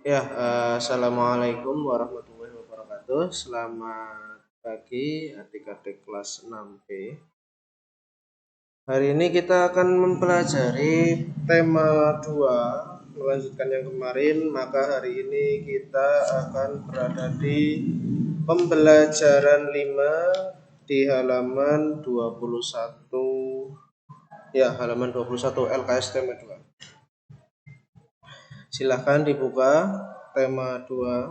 Ya, assalamualaikum warahmatullahi wabarakatuh. Selamat pagi adik-adik kelas 6B. Hari ini kita akan mempelajari tema 2, melanjutkan yang kemarin. Maka hari ini kita akan berada di pembelajaran 5 di halaman 21. Ya, halaman 21 LKS tema 2. Silahkan dibuka tema 2.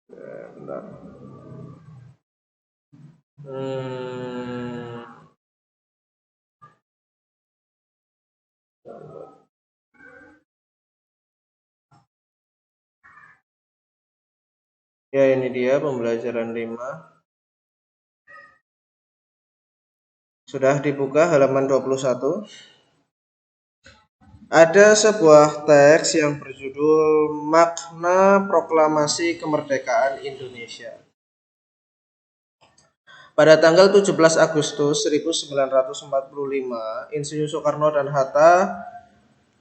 Bentar. Ya, ini dia pembelajaran 5. Sudah dibuka halaman 21. Ada sebuah teks yang berjudul Makna Proklamasi Kemerdekaan Indonesia. Pada tanggal 17 Agustus 1945, Insinyur Soekarno dan Hatta,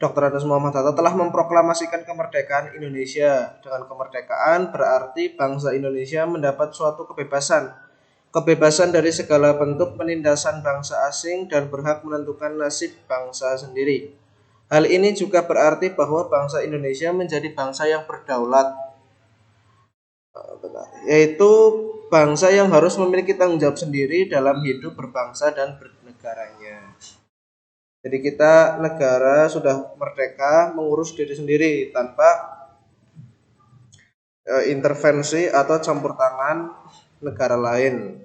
Dr. Andes Muhammad Hatta telah memproklamasikan kemerdekaan Indonesia. Dengan kemerdekaan berarti bangsa Indonesia mendapat suatu kebebasan dari segala bentuk penindasan bangsa asing dan berhak menentukan nasib bangsa sendiri. Hal ini juga berarti bahwa bangsa Indonesia menjadi bangsa yang berdaulat, yaitu bangsa yang harus memiliki tanggung jawab sendiri dalam hidup berbangsa dan bernegaranya. Jadi kita negara sudah merdeka mengurus diri sendiri tanpa intervensi atau campur tangan negara lain.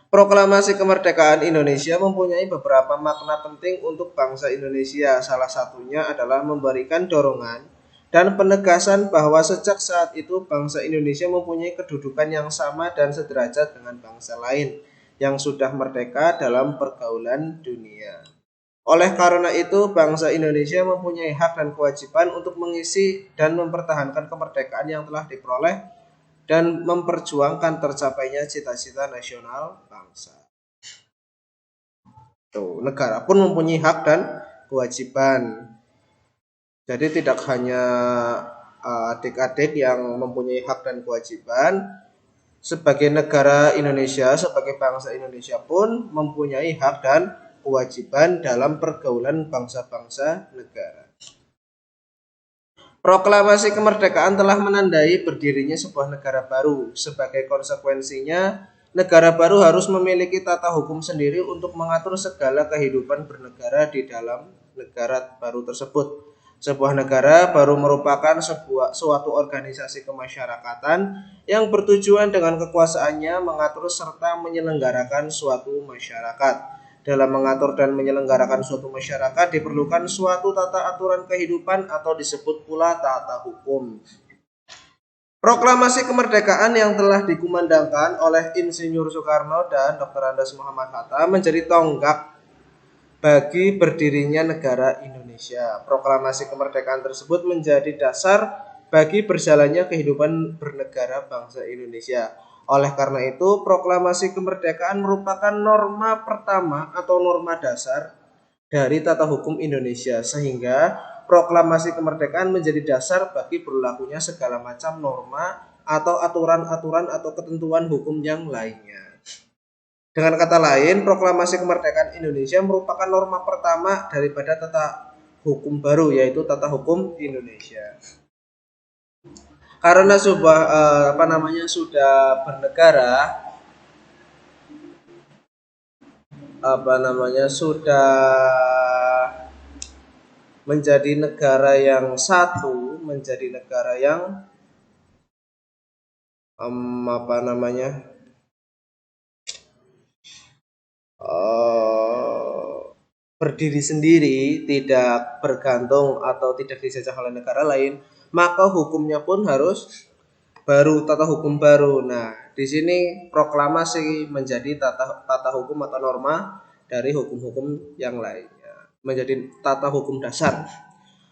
Proklamasi kemerdekaan Indonesia mempunyai beberapa makna penting untuk bangsa Indonesia. Salah satunya adalah memberikan dorongan dan penegasan bahwa sejak saat itu bangsa Indonesia mempunyai kedudukan yang sama dan sederajat dengan bangsa lain yang sudah merdeka dalam pergaulan dunia. Oleh karena itu, bangsa Indonesia mempunyai hak dan kewajiban untuk mengisi dan mempertahankan kemerdekaan yang telah diperoleh dan memperjuangkan tercapainya cita-cita nasional bangsa. Negara pun mempunyai hak dan kewajiban. Jadi tidak hanya adik-adik yang mempunyai hak dan kewajiban, sebagai negara Indonesia, sebagai bangsa Indonesia pun mempunyai hak dan kewajiban dalam pergaulan bangsa-bangsa negara. Proklamasi kemerdekaan telah menandai berdirinya sebuah negara baru. Sebagai konsekuensinya, negara baru harus memiliki tata hukum sendiri untuk mengatur segala kehidupan bernegara di dalam negara baru tersebut. Sebuah negara baru merupakan suatu organisasi kemasyarakatan yang bertujuan dengan kekuasaannya mengatur serta menyelenggarakan suatu masyarakat. Dalam mengatur dan menyelenggarakan suatu masyarakat diperlukan suatu tata aturan kehidupan atau disebut pula tata hukum. Proklamasi kemerdekaan yang telah dikumandangkan oleh Insinyur Soekarno dan Dr. Andes Muhammad Hatta menjadi tonggak bagi berdirinya negara Indonesia. Proklamasi kemerdekaan tersebut menjadi dasar bagi berjalannya kehidupan bernegara bangsa Indonesia. Oleh karena itu, proklamasi kemerdekaan merupakan norma pertama atau norma dasar dari tata hukum Indonesia, sehingga proklamasi kemerdekaan menjadi dasar bagi berlakunya segala macam norma atau aturan-aturan atau ketentuan hukum yang lainnya. Dengan kata lain, proklamasi kemerdekaan Indonesia merupakan norma pertama daripada tata hukum baru, yaitu tata hukum Indonesia. Karena sudah bernegara, sudah menjadi negara yang satu, menjadi negara yang berdiri sendiri, tidak bergantung atau tidak dijajah oleh negara lain, maka hukumnya pun harus baru, tata hukum baru. Nah, di sini proklamasi menjadi tata hukum atau norma dari hukum-hukum yang lainnya, menjadi tata hukum dasar.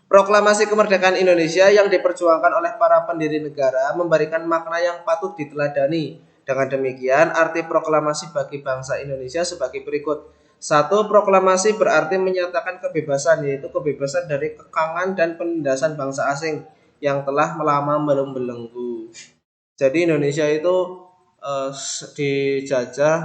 Proklamasi kemerdekaan Indonesia yang diperjuangkan oleh para pendiri negara memberikan makna yang patut diteladani. Dengan demikian, arti proklamasi bagi bangsa Indonesia sebagai berikut. Satu, proklamasi berarti menyatakan kebebasan, yaitu kebebasan dari kekangan dan penindasan bangsa asing yang telah lama membelenggu. Jadi Indonesia itu dijajah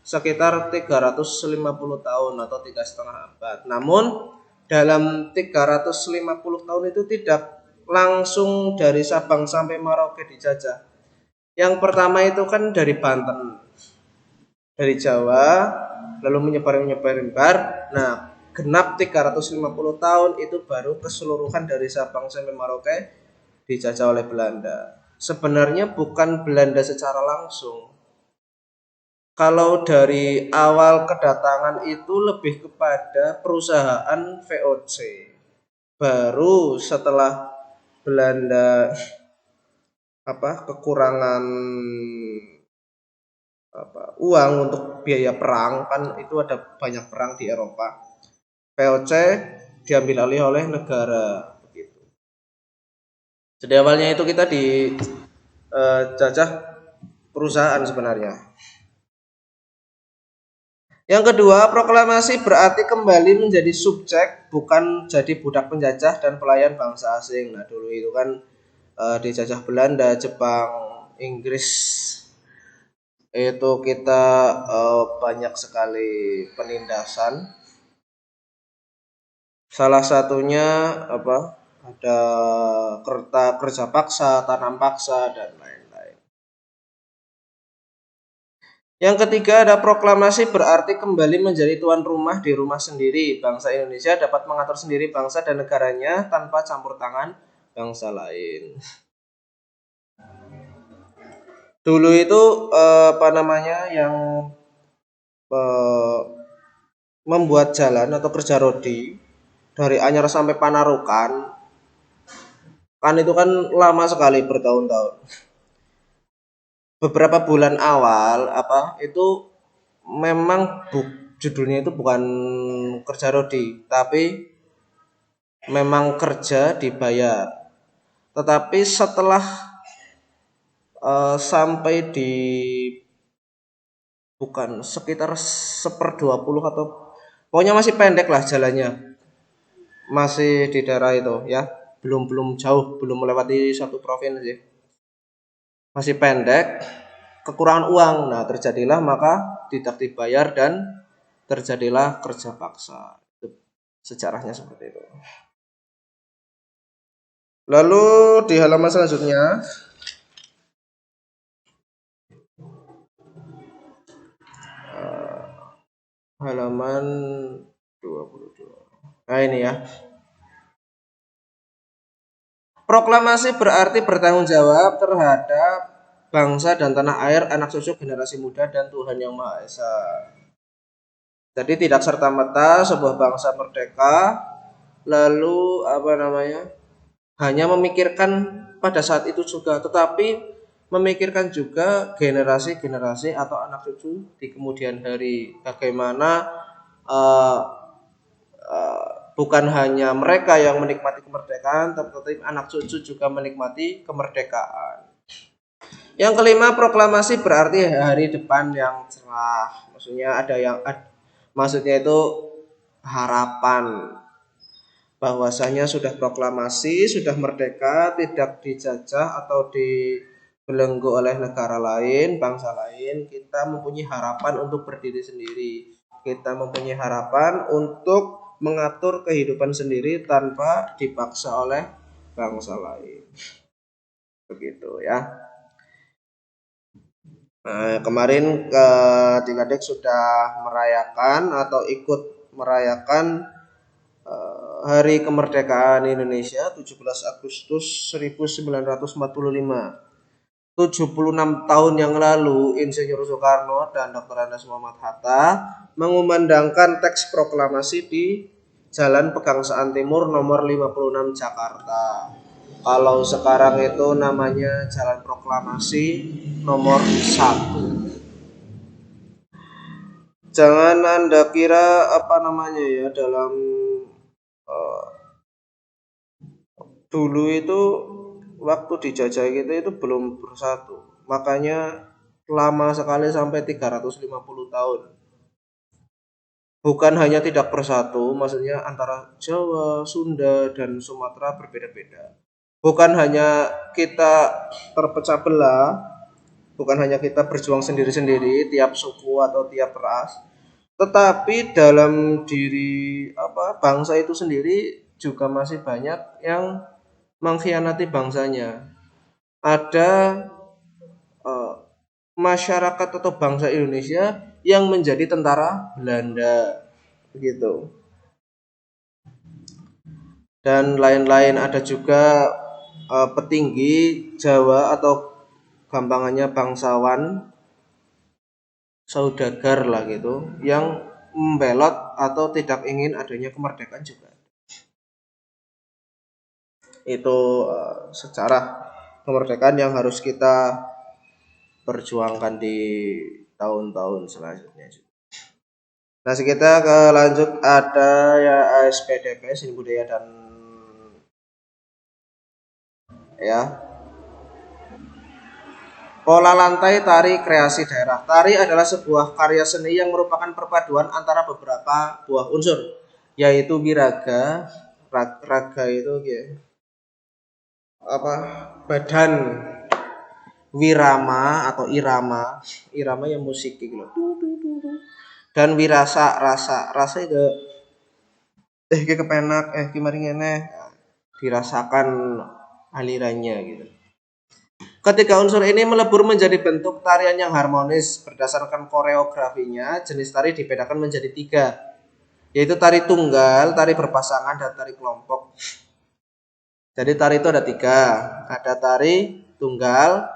sekitar 350 tahun atau 3,5 abad. Namun dalam 350 tahun itu tidak langsung dari Sabang sampai Merauke dijajah. Yang pertama itu kan dari Banten, dari Jawa, lalu menyebar. Nah, genap 350 tahun itu baru keseluruhan dari Sabang sampai Merauke dijajah oleh Belanda. Sebenarnya bukan Belanda secara langsung. Kalau dari awal kedatangan itu lebih kepada perusahaan VOC. Baru setelah Belanda kekurangan uang untuk biaya perang, kan itu ada banyak perang di Eropa. VOC diambil alih oleh negara begitu. Jadi awalnya itu kita dijajah perusahaan sebenarnya. Yang kedua, proklamasi berarti kembali menjadi subjek, bukan jadi budak penjajah dan pelayan bangsa asing. Nah, dulu itu kan dijajah Belanda, Jepang, Inggris. Itu kita banyak sekali penindasan. Salah satunya ada kerja paksa, tanam paksa, dan lain-lain. Yang ketiga, ada proklamasi berarti kembali menjadi tuan rumah di rumah sendiri. Bangsa Indonesia dapat mengatur sendiri bangsa dan negaranya tanpa campur tangan bangsa lain. Dulu itu yang membuat jalan atau kerja rodi dari Anyar sampai Panarukan, kan itu kan lama sekali, bertahun-tahun. Beberapa bulan awal itu memang judulnya itu bukan kerja rodi, tapi memang kerja dibayar. Tetapi setelah sampai di bukan sekitar 1/20 atau pokoknya masih pendek lah jalannya, masih di daerah itu ya, belum jauh, belum melewati satu provinsi, masih pendek, kekurangan uang. Nah, terjadilah maka tidak dibayar dan terjadilah kerja paksa. Itu sejarahnya seperti itu. Lalu di halaman selanjutnya halaman 22. Nah, ini ya. Proklamasi berarti bertanggung jawab terhadap bangsa dan tanah air, anak cucu, generasi muda, dan Tuhan Yang Maha Esa. Jadi tidak serta-merta sebuah bangsa merdeka lalu hanya memikirkan pada saat itu juga, tetapi memikirkan juga generasi-generasi atau anak cucu di kemudian hari. Bagaimana bukan hanya mereka yang menikmati kemerdekaan, tetapi anak cucu juga menikmati kemerdekaan. Yang kelima, proklamasi berarti hari depan yang cerah. Maksudnya itu harapan bahwasanya sudah proklamasi, sudah merdeka, tidak dijajah atau dibelenggu oleh negara lain, bangsa lain. Kita mempunyai harapan untuk berdiri sendiri. Kita mempunyai harapan untuk mengatur kehidupan sendiri tanpa dipaksa oleh bangsa lain. Begitu ya. Nah, kemarin adik-adik sudah merayakan atau ikut merayakan Hari Kemerdekaan Indonesia 17 Agustus 1945. 76 tahun yang lalu, Insinyur Soekarno dan Dr. Andes Muhammad Hatta mengumandangkan teks proklamasi di Jalan Pegangsaan Timur nomor 56 Jakarta. Kalau sekarang itu namanya Jalan Proklamasi nomor 1. Jangan Anda kira dalam dulu itu waktu dijajah kita itu belum bersatu. Makanya lama sekali sampai 350 tahun. bukan hanya tidak bersatu, maksudnya antara Jawa, Sunda, dan Sumatera berbeda-beda. Bukan hanya kita terpecah belah, bukan hanya kita berjuang sendiri-sendiri tiap suku atau tiap ras, tetapi dalam diri bangsa itu sendiri juga masih banyak yang mengkhianati bangsanya. Ada eh, masyarakat atau bangsa Indonesia yang menjadi tentara Belanda begitu. Dan lain-lain, ada juga petinggi Jawa atau gampangannya bangsawan saudagar lah gitu yang membelot atau tidak ingin adanya kemerdekaan juga. Itu sejarah kemerdekaan yang harus kita perjuangkan di tahun-tahun selanjutnya. Nah, kita ke lanjut ada ya ASPDP, Seni Budaya dan ya. Pola lantai tari kreasi daerah. Tari adalah sebuah karya seni yang merupakan perpaduan antara beberapa buah unsur, yaitu wiraga, raga itu ya, apa badan, wirama atau irama, irama yang musik gitu loh. Dan wirasa, rasa, rasa itu kepenak gimana ngene dirasakan alirannya gitu. Ketika unsur ini melebur menjadi bentuk tarian yang harmonis berdasarkan koreografinya, jenis tari dibedakan menjadi 3, yaitu tari tunggal, tari berpasangan, dan tari kelompok. Jadi tari itu ada 3, ada tari tunggal,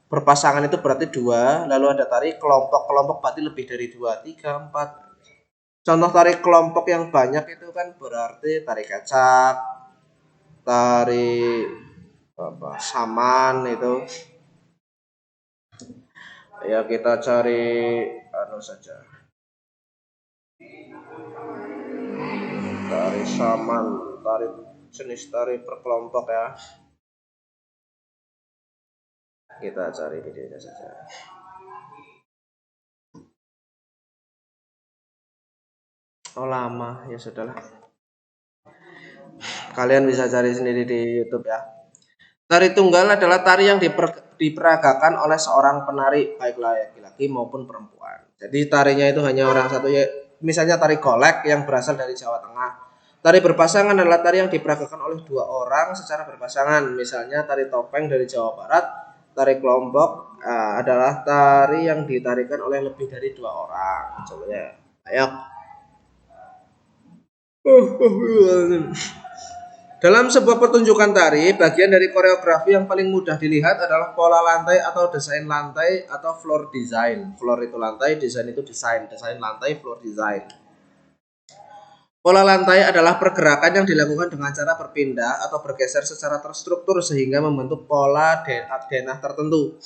berpasangan itu berarti 2, lalu ada tari kelompok berarti lebih dari 2, 3, 4. Contoh tari kelompok yang banyak itu kan berarti tari kecak, tari saman itu. Ya kita cari saja. Tari saman, jenis tari berkelompok ya. Kita cari videonya saja. Oh lama, ya sudahlah. Kalian bisa cari sendiri di YouTube ya. Tari tunggal adalah tari yang diperagakan oleh seorang penari, baik laki-laki maupun perempuan. Jadi tarinya itu hanya orang satu, ya. Misalnya tari golek yang berasal dari Jawa Tengah. Tari berpasangan adalah tari yang diperagakan oleh 2 orang secara berpasangan. Misalnya tari topeng dari Jawa Barat. Tari kelompok adalah tari yang ditarikan oleh lebih dari 2 orang. Contohnya, ayo. Dalam sebuah pertunjukan tari, bagian dari koreografi yang paling mudah dilihat adalah pola lantai atau desain lantai atau floor design. Floor itu lantai, desain itu desain lantai, floor design. Pola lantai adalah pergerakan yang dilakukan dengan cara berpindah atau bergeser secara terstruktur sehingga membentuk pola denah tertentu.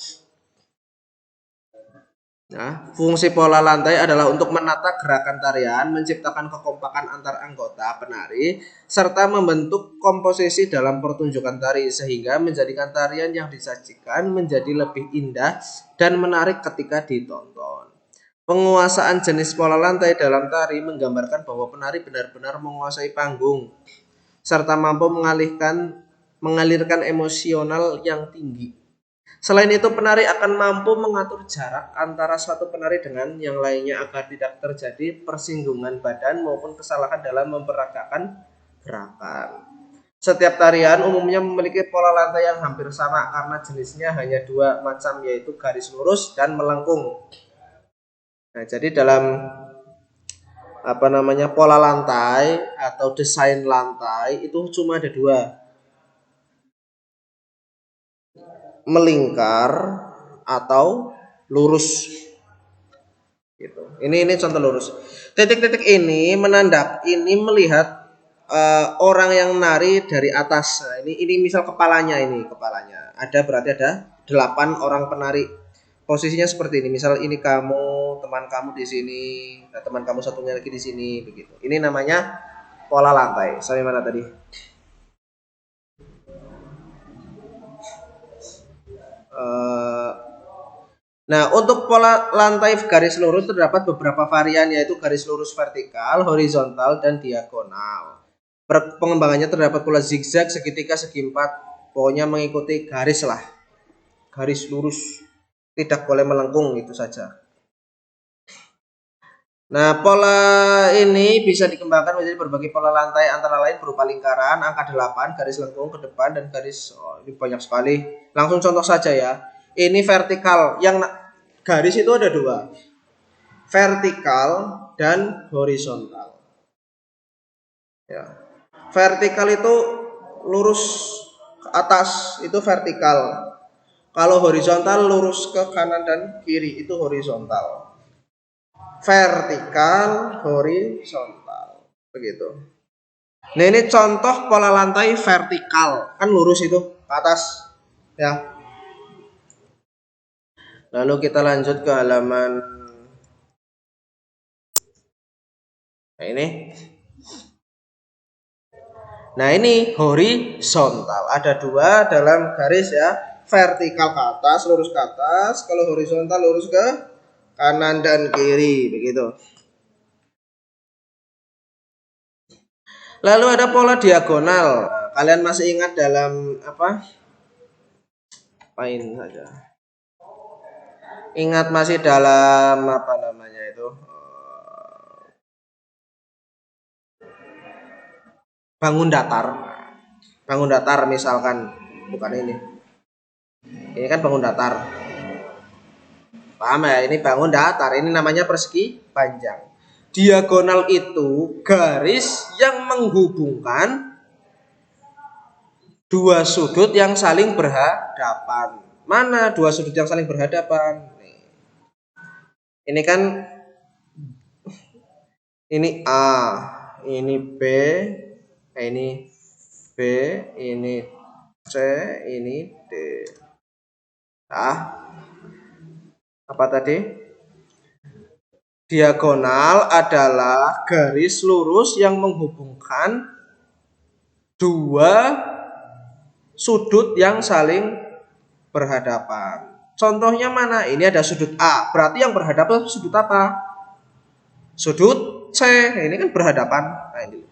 Nah, fungsi pola lantai adalah untuk menata gerakan tarian, menciptakan kekompakan antar anggota penari, serta membentuk komposisi dalam pertunjukan tari sehingga menjadikan tarian yang disajikan menjadi lebih indah dan menarik ketika ditonton. Penguasaan jenis pola lantai dalam tari menggambarkan bahwa penari benar-benar menguasai panggung serta mampu mengalirkan emosional yang tinggi. Selain itu, penari akan mampu mengatur jarak antara satu penari dengan yang lainnya agar tidak terjadi persinggungan badan maupun kesalahan dalam memperagakan gerakan. Setiap tarian umumnya memiliki pola lantai yang hampir sama karena jenisnya hanya 2 macam, yaitu garis lurus dan melengkung. Nah, jadi dalam pola lantai atau desain lantai itu cuma ada 2. Melingkar atau lurus gitu. Ini contoh lurus. Titik-titik ini melihat orang yang nari dari atas. Nah, ini misal kepalanya ada, berarti ada 8 orang penari. Posisinya seperti ini. Misal ini kamu, teman kamu di sini, nah teman kamu satunya lagi di sini begitu. Ini namanya pola lantai. Sampai mana tadi? Nah, untuk pola lantai garis lurus terdapat beberapa varian, yaitu garis lurus vertikal, horizontal, dan diagonal. Pengembangannya terdapat pula zigzag, segitiga, segi empat. Pokoknya mengikuti garis lah. Garis lurus. Tidak boleh melengkung, itu saja. Nah, pola ini bisa dikembangkan menjadi berbagai pola lantai, antara lain berupa lingkaran, angka 8, garis lengkung ke depan, dan garis, ini banyak sekali. Langsung contoh saja ya. Ini vertikal, yang garis itu ada dua, vertikal dan horizontal. Ya. Vertikal itu lurus ke atas, itu vertikal. Kalau horizontal lurus ke kanan dan kiri, itu horizontal. Vertikal, horizontal, begitu. Nah, ini contoh pola lantai vertikal, kan lurus itu ke atas, ya. Lalu kita lanjut ke halaman, nah ini. Nah, ini horizontal. Ada dua dalam garis ya, vertikal ke atas, lurus ke atas. Kalau horizontal lurus ke kanan dan kiri, begitu. Lalu ada pola diagonal. Kalian masih ingat dalam apa? Apain saja. Ingat masih dalam apa namanya itu? Bangun datar. Bangun datar misalkan, bukan ini. Ini kan bangun datar. Paham ya? Ini bangun datar. Ini namanya persegi panjang. Diagonal itu garis yang menghubungkan dua sudut yang saling berhadapan. Mana dua sudut yang saling berhadapan? Ini kan, ini A, ini B, ini B, ini C, ini D. Apa tadi? Diagonal adalah garis lurus yang menghubungkan dua sudut yang saling berhadapan. Contohnya mana? Ini ada sudut A. Berarti yang berhadapan sudut apa? Sudut C. Ini kan berhadapan. Nah, ini.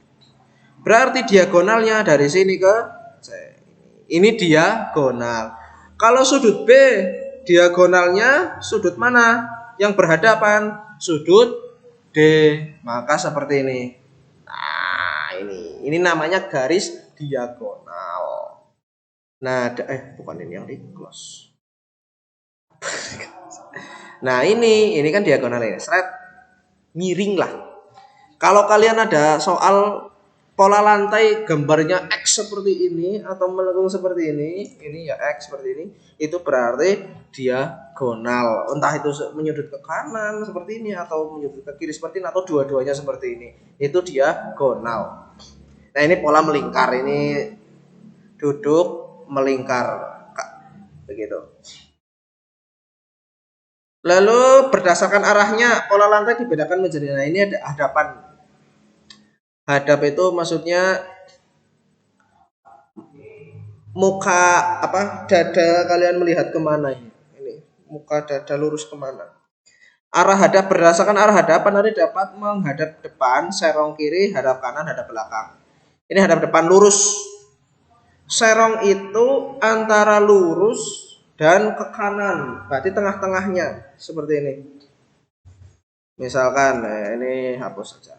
Berarti diagonalnya dari sini ke C. Ini diagonal. Kalau sudut B, diagonalnya sudut mana? Yang berhadapan sudut D. Maka seperti ini. Nah, ini namanya garis diagonal. Nah, bukan ini yang di close. Nah, ini kan diagonal ini. Seret miring lah. Kalau kalian ada soal pola lantai gambarnya X seperti ini atau melengkung seperti ini ya X seperti ini, itu berarti diagonal. Entah itu menyudut ke kanan seperti ini atau menyudut ke kiri seperti ini atau dua-duanya seperti ini. Itu diagonal. Nah, ini pola melingkar, ini duduk melingkar. Begitu. Lalu berdasarkan arahnya pola lantai dibedakan menjadi, nah ini ada hadapan. Hadap itu maksudnya muka apa, dada kalian melihat kemana ini? Ini muka dada lurus kemana? Arah hadap berdasarkan arah hadapan nanti dapat menghadap depan, serong kiri, hadap kanan, hadap belakang. Ini hadap depan lurus. Serong itu antara lurus dan ke kanan, berarti tengah-tengahnya seperti ini. Misalkan ini hapus saja.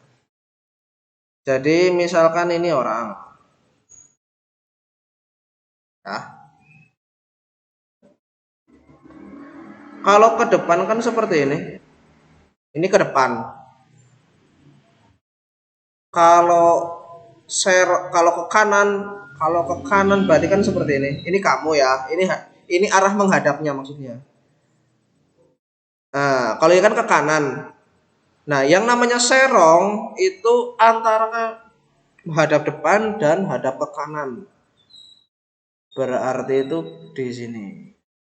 Jadi misalkan ini orang, nah, kalau ke depan kan seperti ini ke depan. Kalau kalau ke kanan berarti kan seperti ini. Ini kamu ya, ini arah menghadapnya maksudnya. Nah, kalau ini kan ke kanan. Nah, yang namanya serong itu antara hadap depan dan hadap ke kanan. Berarti itu di sini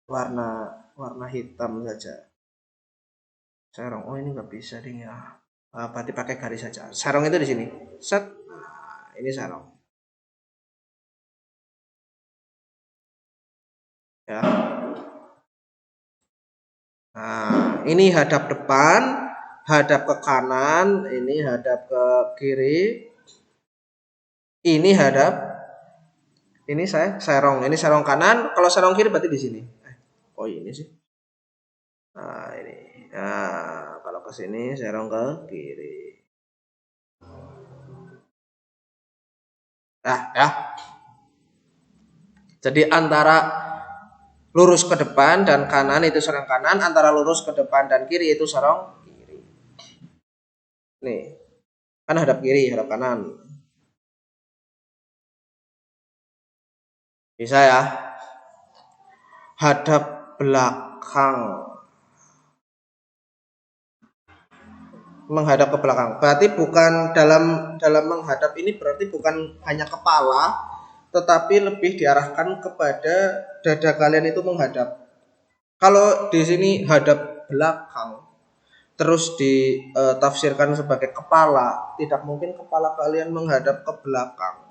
warna hitam saja. Serong. Oh, ini nggak bisa ding ya. Berarti pakai garis saja. Serong itu di sini. Set. Nah, ini serong. Ya. Nah, ini hadap depan, hadap ke kanan, ini hadap ke kiri, ini hadap, ini saya serong, ini serong kanan. Kalau serong kiri berarti di sini. Oh ini sih. Nah ini. Nah kalau ke sini serong ke kiri. Nah ya. Jadi antara lurus ke depan dan kanan itu serong kanan, antara lurus ke depan dan kiri itu serong kiri. Nih, kan hadap kiri, hadap kanan. Bisa ya. Hadap belakang. Menghadap ke belakang. Berarti bukan dalam menghadap ini berarti bukan hanya kepala, tetapi lebih diarahkan kepada dada kalian itu menghadap. Kalau di sini hadap belakang, terus ditafsirkan sebagai kepala, tidak mungkin kepala kalian menghadap ke belakang.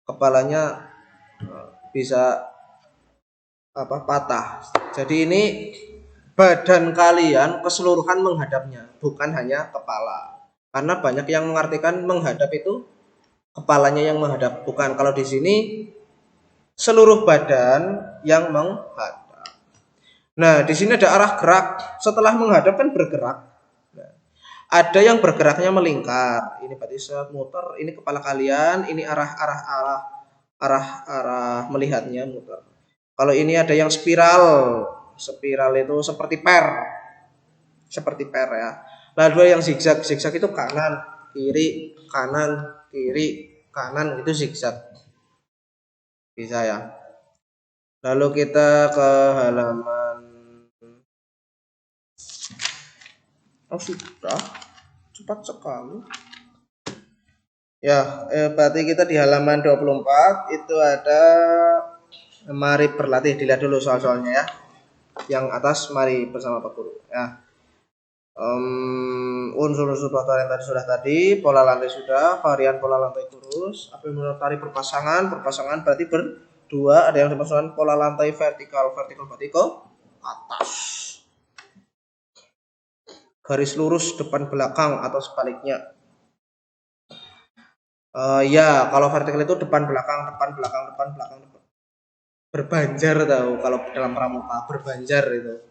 Kepalanya bisa patah. Jadi ini badan kalian keseluruhan menghadapnya, bukan hanya kepala. Karena banyak yang mengartikan menghadap itu kepalanya yang menghadap, bukan. Kalau di sini seluruh badan yang menghadap. Nah, di sini ada arah gerak. Setelah menghadap kan bergerak. Nah, ada yang bergeraknya melingkar. Ini berarti muter. Ini kepala kalian. Ini arah melihatnya muter. Kalau ini ada yang spiral. Spiral itu seperti per ya. Lalu yang zigzag itu kanan, kiri, kanan, kiri, kanan, itu zigzag. Bisa ya. Lalu kita ke halaman. Oh sudah, cepat sekali. Ya, berarti kita di halaman 24 itu ada mari berlatih. Dilihat dulu soal-soalnya ya. Yang atas mari bersama Pak Guru ya. Unsur-unsur yang tadi sudah pola lantai sudah, varian pola lantai kurus, apa yang menurut tari berpasangan berarti berdua, ada yang dimaksudkan pola lantai vertikal berarti ke atas, garis lurus depan belakang atau sebaliknya. Ya kalau vertikal itu depan belakang, berbanjar tahu kalau dalam pramuka berbanjar itu.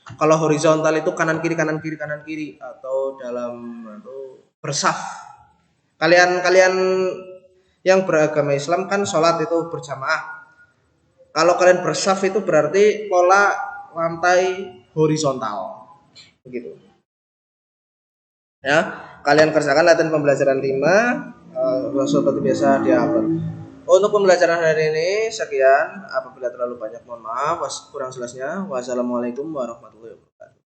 Kalau horizontal itu kanan kiri atau dalam bersaf. Kalian yang beragama Islam kan sholat itu berjamaah. Kalau kalian bersaf itu berarti pola lantai horizontal. Begitu. Ya, kalian kerjakan latihan pembelajaran 5 seperti biasa diupload. Untuk pembelajaran hari ini sekian. Apabila terlalu banyak mohon maaf. Kurang jelasnya. Wassalamualaikum warahmatullahi wabarakatuh.